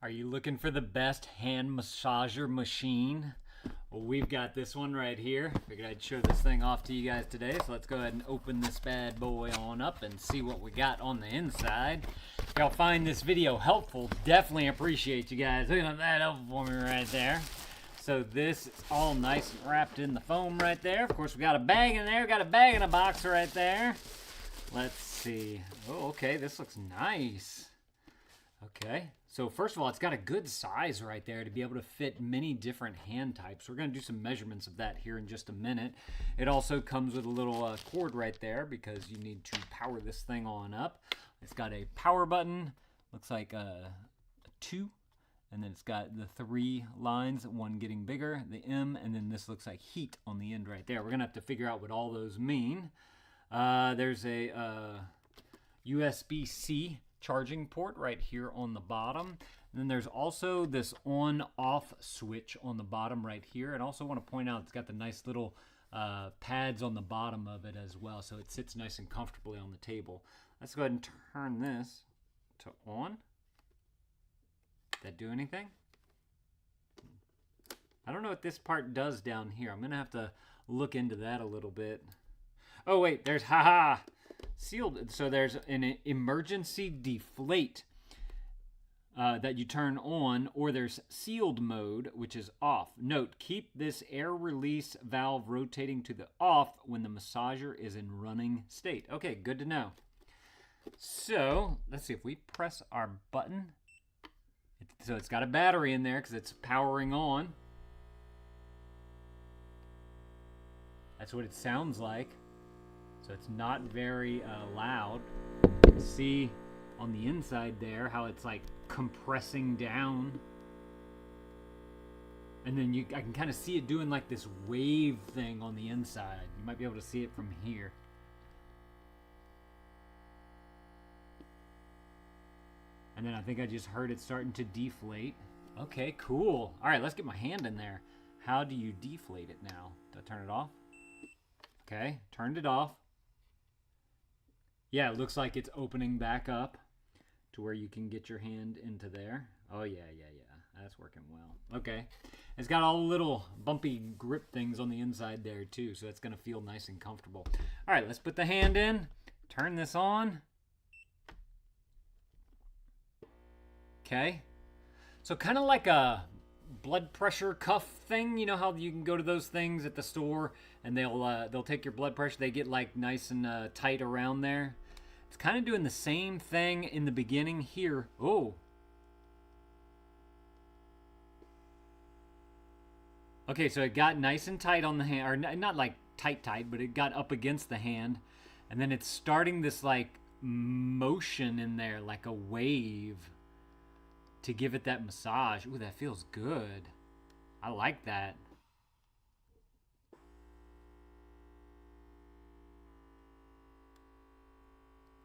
Are you looking for the best hand massager machine? Well, we've got this one right here. Figured I'd show this thing off to you guys today. So let's go ahead and open this bad boy on up and see what we got on the inside. If y'all find this video helpful, definitely appreciate you guys looking that over for me right there. So this is all nice and wrapped in the foam right there. Of course, we got a bag in there. Got a bag in a box right there. Let's see. Oh, okay. This looks nice. Okay. So first of all, it's got a good size right there to be able to fit many different hand types. We're going to do some measurements of that here in just a minute. It also comes with a little cord right there because you need to power this thing on up. It's got a power button. Looks like a 2. And then it's got the 3 lines, one getting bigger, the M, and then this looks like heat on the end right there. We're going to have to figure out what all those mean. There's a USB-C charging port right here on the bottom. And then there's also this on-off switch on the bottom right here. And I also want to point out it's got the nice little pads on the bottom of it as well, so it sits nice and comfortably on the table. Let's go ahead and turn this to on. Did that do anything? I don't know what this part does down here. I'm gonna have to look into that a little bit. Oh wait, there's sealed. So there's an emergency deflate that you turn on, or there's sealed mode, which is off. Note, keep this air release valve rotating to the off when the massager is in running state. Okay, good to know. So let's see if we press our button. So it's got a battery in there because it's powering on. That's what it sounds like. So it's not very loud. You can see on the inside there how it's like compressing down. And then I can kind of see it doing like this wave thing on the inside. You might be able to see it from here. And then I think I just heard it starting to deflate. Okay, cool. All right, let's get my hand in there. How do you deflate it now? Do I turn it off? Okay, turned it off. Yeah, it looks like it's opening back up to where you can get your hand into there. Oh, yeah. That's working well. Okay. It's got all the little bumpy grip things on the inside there, too, so it's going to feel nice and comfortable. All right, let's put the hand in. Turn this on. Okay. So kind of like a blood pressure cuff thing. You know how you can go to those things at the store and they'll take your blood pressure. They get like nice and tight around there. It's kind of doing the same thing in the beginning here. Oh. Okay, so it got nice and tight on the hand, or not like tight, but it got up against the hand. And then it's starting this like motion in there, like a wave, to give it that massage. Ooh, that feels good. I like that.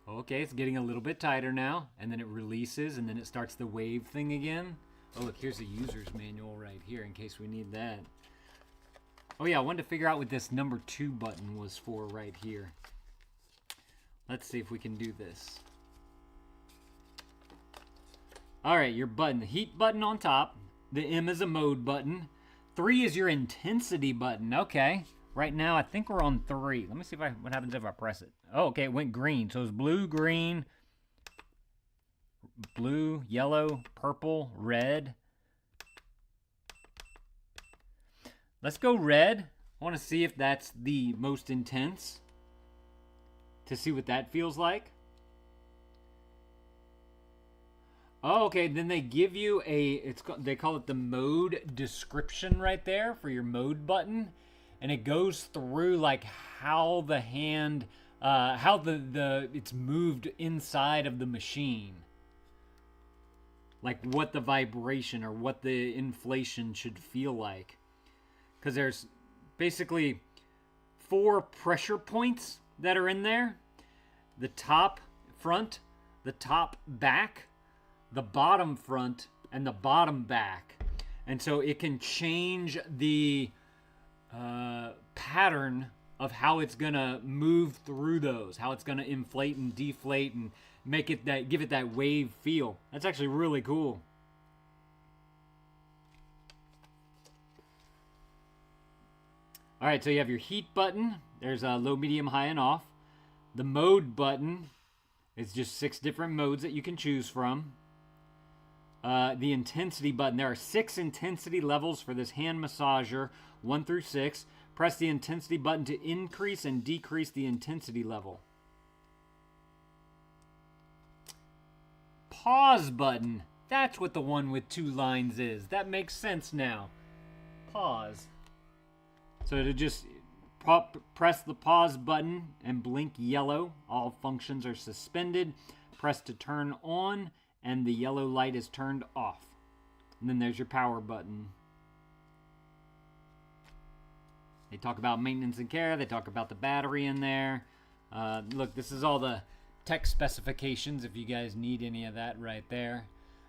Okay, it's getting a little bit tighter now, and then it releases, and then it starts the wave thing again. Oh, look, here's the user's manual right here in case we need that. Oh yeah, I wanted to figure out what this number 2 button was for right here. Let's see if we can do this. All right, your button, the heat button on top. The M is a mode button. 3 is your intensity button. Okay. Right now, I think we're on 3. Let me see what happens if I press it. Oh, okay, it went green. So it's blue, green, blue, yellow, purple, red. Let's go red. I want to see if that's the most intense, to see what that feels like. Oh, okay, then they give you they call it the mode description right there for your mode button. And it goes through like how the hand, how it's moved inside of the machine. Like what the vibration or what the inflation should feel like. Because there's basically 4 pressure points that are in there. The top front, the top back, the bottom front, and the bottom back. And so it can change the pattern of how it's gonna move through those, how it's gonna inflate and deflate and make it give it that wave feel. That's actually really cool. All right, so you have your heat button. There's a low, medium, high, and off. The mode button is just 6 different modes that you can choose from. The intensity button. There are 6 intensity levels for this hand massager, 1 through 6. Press the intensity button to increase and decrease the intensity level. Pause button. That's what the one with 2 lines is. That makes sense now. Pause. So to just press the pause button and blink yellow. All functions are suspended. Press to turn on, and the yellow light is turned off. And then there's your power button. They talk about maintenance and care. They talk about the battery in there. Look, this is all the tech specifications if you guys need any of that right there.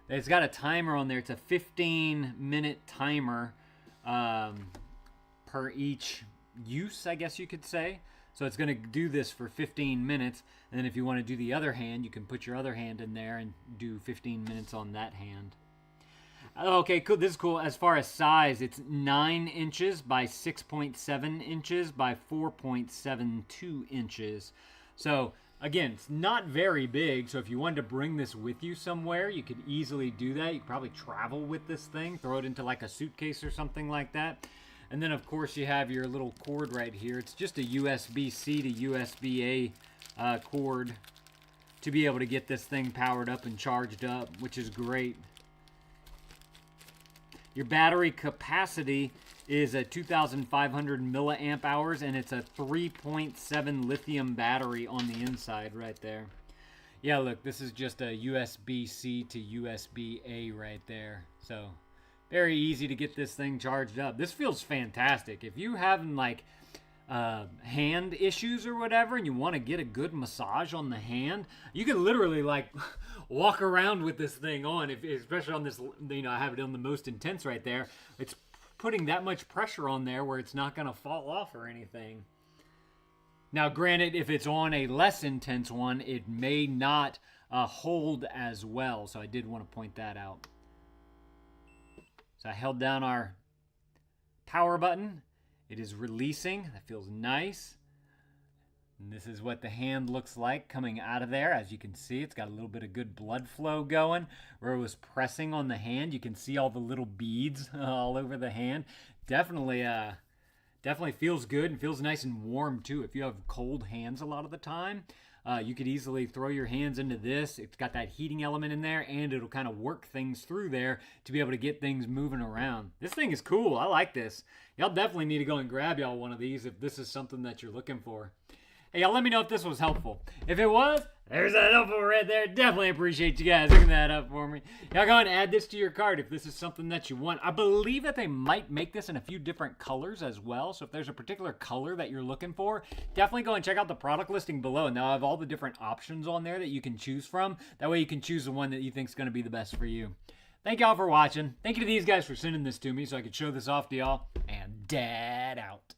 It's got a timer on there. It's a 15-minute timer per each use, I guess you could say. So it's going to do this for 15 minutes. And then if you want to do the other hand, you can put your other hand in there and do 15 minutes on that hand. Okay, cool. This is cool. As far as size, it's 9 inches by 6.7 inches by 4.72 inches. So again, it's not very big. So if you wanted to bring this with you somewhere, you could easily do that. You could probably travel with this thing, throw it into like a suitcase or something like that. And then, of course, you have your little cord right here. It's just a USB-C to USB-A cord to be able to get this thing powered up and charged up, which is great. Your battery capacity is a 2,500 milliamp hours, and it's a 3.7 lithium battery on the inside right there. Yeah, look, this is just a USB-C to USB-A right there. So very easy to get this thing charged up. This feels fantastic. If you having like hand issues or whatever and you want to get a good massage on the hand, you can literally like walk around with this thing on, especially on this, you know, I have it on the most intense right there. It's putting that much pressure on there where it's not going to fall off or anything. Now, granted, if it's on a less intense one, it may not hold as well. So I did want to point that out. So I held down our power button. It is releasing. That feels nice. And this is what the hand looks like coming out of there. As you can see, it's got a little bit of good blood flow going. Where it was pressing on the hand, you can see all the little beads all over the hand. Definitely feels good and feels nice and warm too. If you have cold hands a lot of the time, you could easily throw your hands into this. It's got that heating element in there, and it'll kind of work things through there to be able to get things moving around. This thing is cool. I like this. Y'all definitely need to go and grab y'all one of these if this is something that you're looking for. Hey, y'all let me know if this was helpful. If it was, there's that helpful right there. Definitely appreciate you guys looking that up for me. Y'all go and add this to your cart if this is something that you want. I believe that they might make this in a few different colors as well. So if there's a particular color that you're looking for, definitely go and check out the product listing below. And they'll have all the different options on there that you can choose from. That way you can choose the one that you think is going to be the best for you. Thank y'all for watching. Thank you to these guys for sending this to me so I could show this off to y'all. And Dad out.